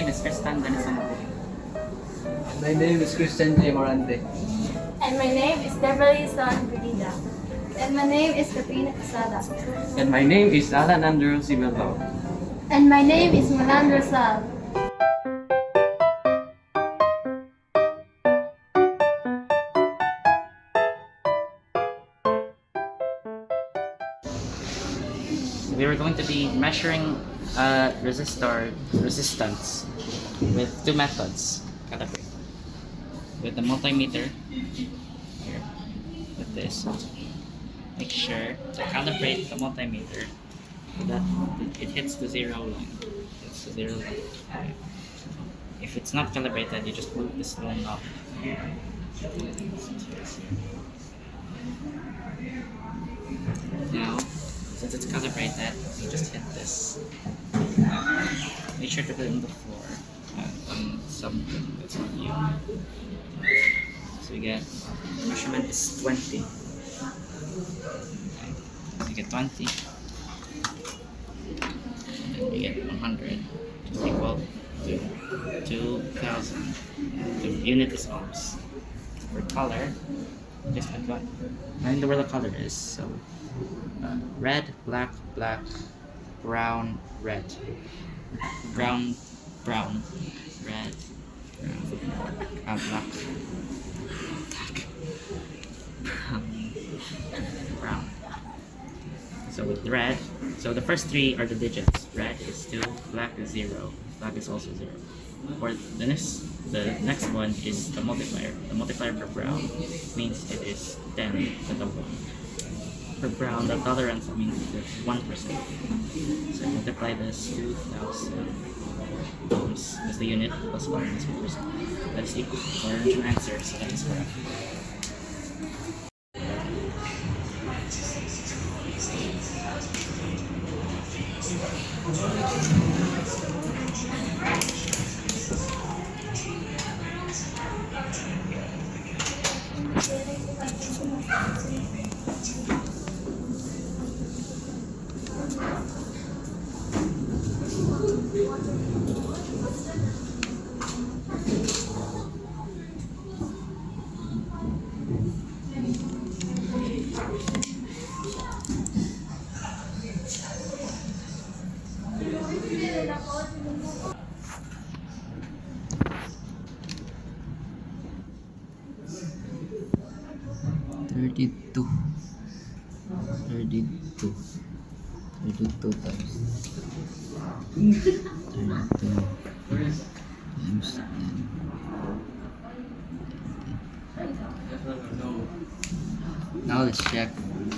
name is Tristian Dennison. My name is Christian Jay Morante. And my name is Dhebra Verdida. And my name is Katrina Quezada. And my name is Alan Andrew Belbao. And my name is Mulan Rosal. We were going to be measuring resistance with two methods. Calibrate with the multimeter here, with this. Make sure to calibrate the multimeter so that it hits the zero line. It's the zero line. Okay. If it's not calibrated, you just move this little knob. Now, since it's calibrated, you just hit this. Make sure to put it on the floor on something that's on you. So you get, measurement is 20. Okay. You get 20. And then you get 100, which is equal to 2,000. The unit is ohms. For color, just add one. I don't know where the color is, so red, black, black, brown, red, brown, brown, red, brown, black, brown. So with red, so the first three are the digits. Red is 2, black is 0, black is also 0. For the next one is the multiplier. The multiplier for brown means it is 10 to the 1. For brown, the tolerance means it's 1%. So multiply this 2,000 ohms as the unit plus 1 is 1%. That is equal to our original answer, so that is correct. Thirty-two times 10. Now let's check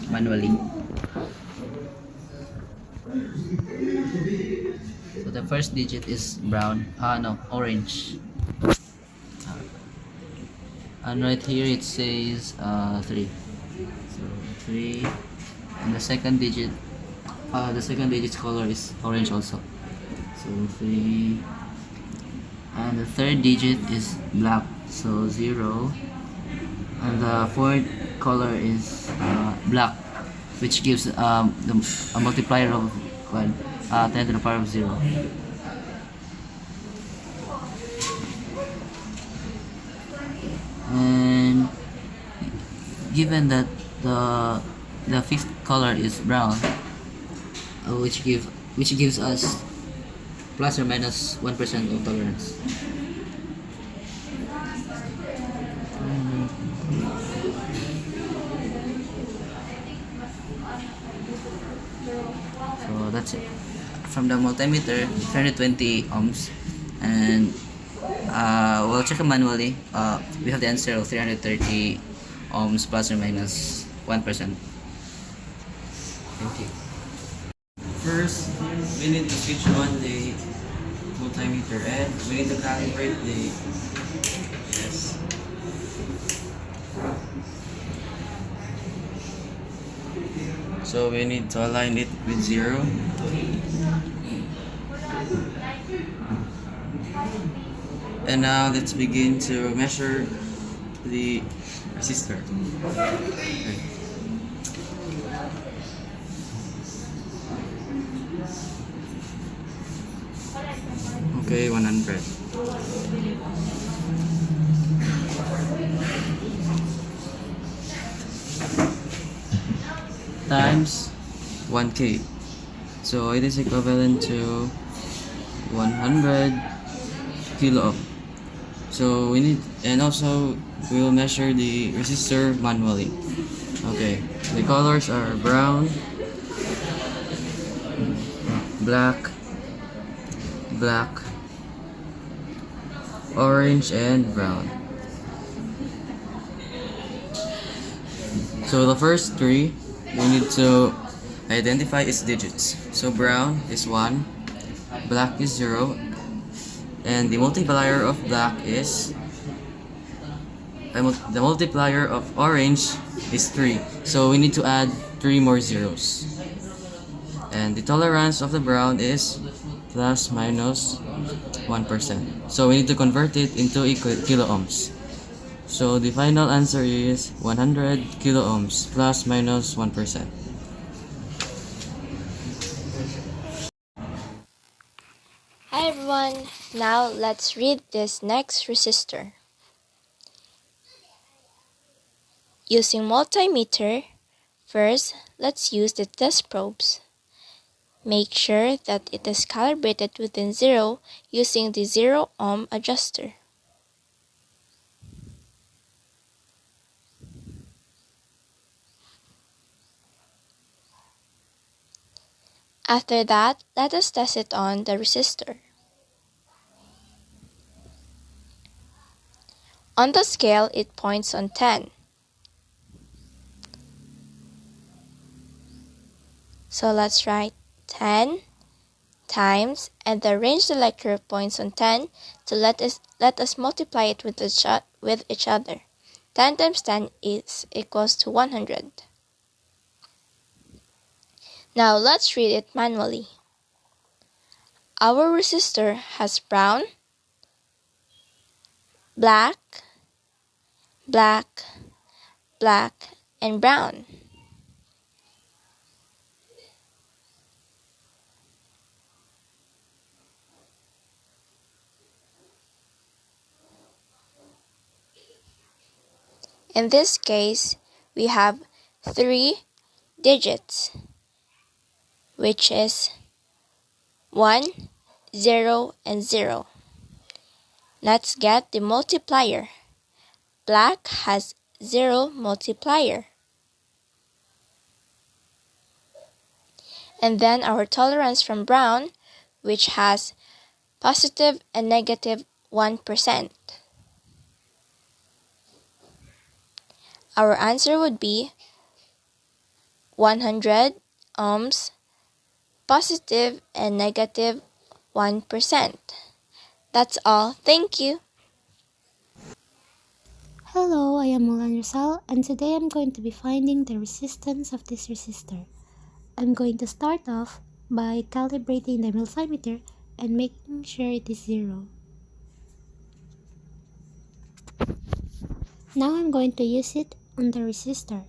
manually. So the first digit is brown. No, orange. And right here it says 3. So 3, and the second digit's color is orange also. So 3, and the third digit is black. So 0, and the fourth color is black, which gives a multiplier of 10 to the power of 0. And given that the fifth color is brown, which gives us plus or minus 1% of tolerance. So that's it. From the multimeter, 320 ohms, and we'll check it manually. We have the answer of 330 ohms plus or minus 1%. Thank you. First, we need to switch on the multimeter and we need to calibrate the yes. So we need to align it with 0. And now let's begin to measure the resistor. Okay. Okay, 100. Times 1K. So it is equivalent to 100 kilo ohm. So we need, and also we will measure the resistor manually. Okay, the colors are brown, black, black, orange, and brown. So the first three, we need to identify its digits. So brown is 1, black is 0, and the multiplier of black is, the multiplier of orange is 3. So we need to add 3 more zeros. And the tolerance of the brown is plus minus 1%. So we need to convert it into kilo ohms. So the final answer is 100 kilo ohms plus minus 1%. Hi everyone, now let's read this next resistor. Using multimeter, first let's use the test probes. Make sure that it is calibrated within 0 using the 0 ohm adjuster. After that, let us test it on the resistor. On the scale, it points on 10. So let's write 10 times, and the range delay curve points on 10, so let us multiply it with each other. 10 times 10 is equals to 100. Now let's read it manually. Our resistor has brown, black, black, black, and brown. In this case, we have 3 digits, which is 1, 0, and 0. Let's get the multiplier. Black has 0 multiplier. And then our tolerance from brown, which has positive and negative 1%. Our answer would be 100 ohms, positive and negative 1%. That's all. Thank you. Hello, I am Mulan Rosal, and today I'm going to be finding the resistance of this resistor. I'm going to start off by calibrating the multimeter and making sure it is 0. Now I'm going to use it on the resistor.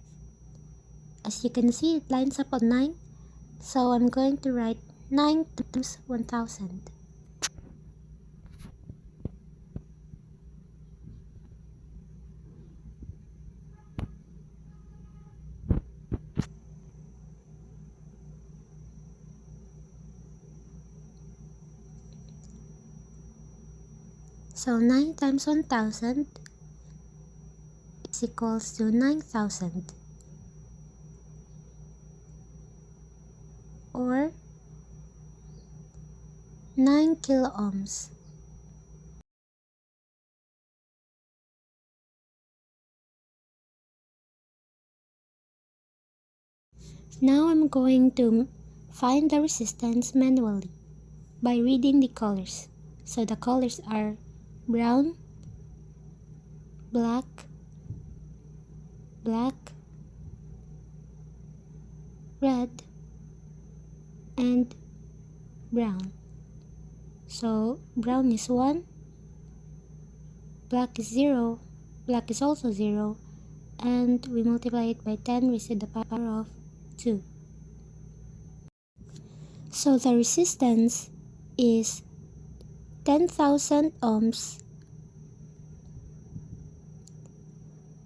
As you can see, it lines up on 9, so I'm going to write 9 times 1000. So 9 times 1000 is equals to 9000, or 9 kilo ohms. Now I'm going to find the resistance manually by reading the colors. So the colors are brown, black, black, red, and brown. So brown is 1, black is 0, black is also 0, and we multiply it by 10 raised to the power of 2. So the resistance is 10,000 ohms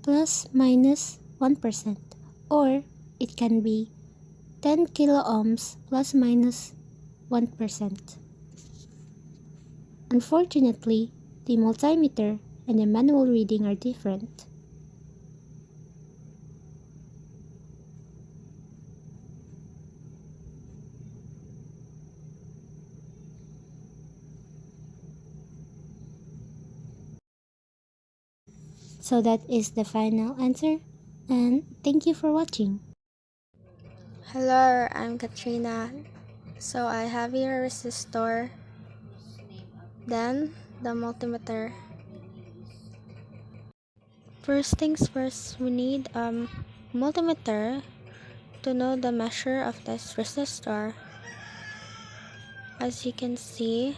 plus minus 1%, or it can be 10 kilo ohms plus minus 1%. Unfortunately, the multimeter and the manual reading are different. So that is the final answer, and thank you for watching. Hello, I'm Katrina. So I have here a resistor, then the multimeter. First things first, we need a multimeter to know the measure of this resistor. As you can see,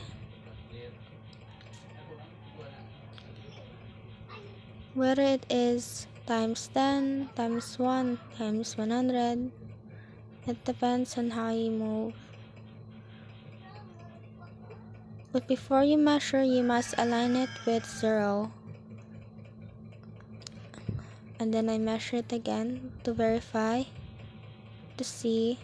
whether it is times 10, times 1, times 100, it depends on how you move. But before you measure, you must align it with 0. And then I measure it again to verify, to see.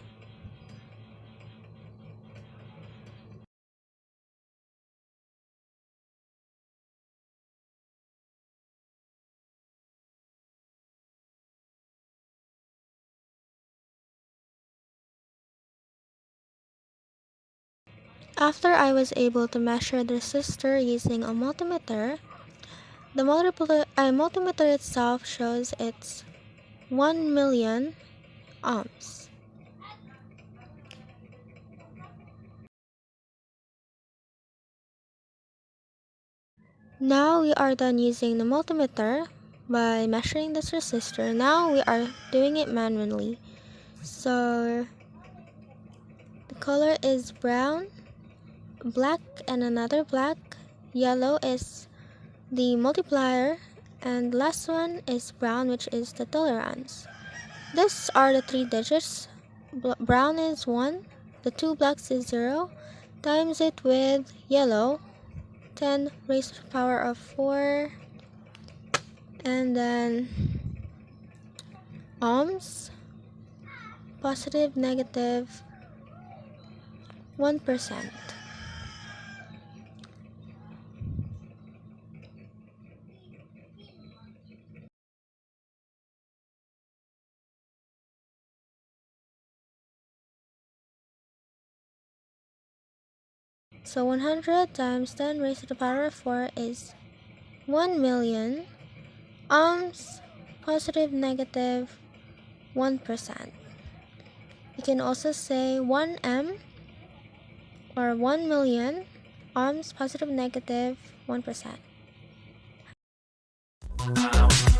After I was able to measure the resistor using a multimeter, the multimeter itself shows it's 1 million ohms. Now we are done using the multimeter by measuring this resistor. Now we are doing it manually. So the color is brown, black and another black, yellow is the multiplier, and the last one is brown, which is the tolerance. These are the 3 digits. Brown is 1, the 2 blacks is 0, times it with yellow, 10 raised to the power of 4, and then ohms, positive, negative, 1%. So 100 times 10 raised to the power of 4 is 1 million ohms, positive, negative, 1%. You can also say 1M or 1 million ohms, positive, negative, 1%.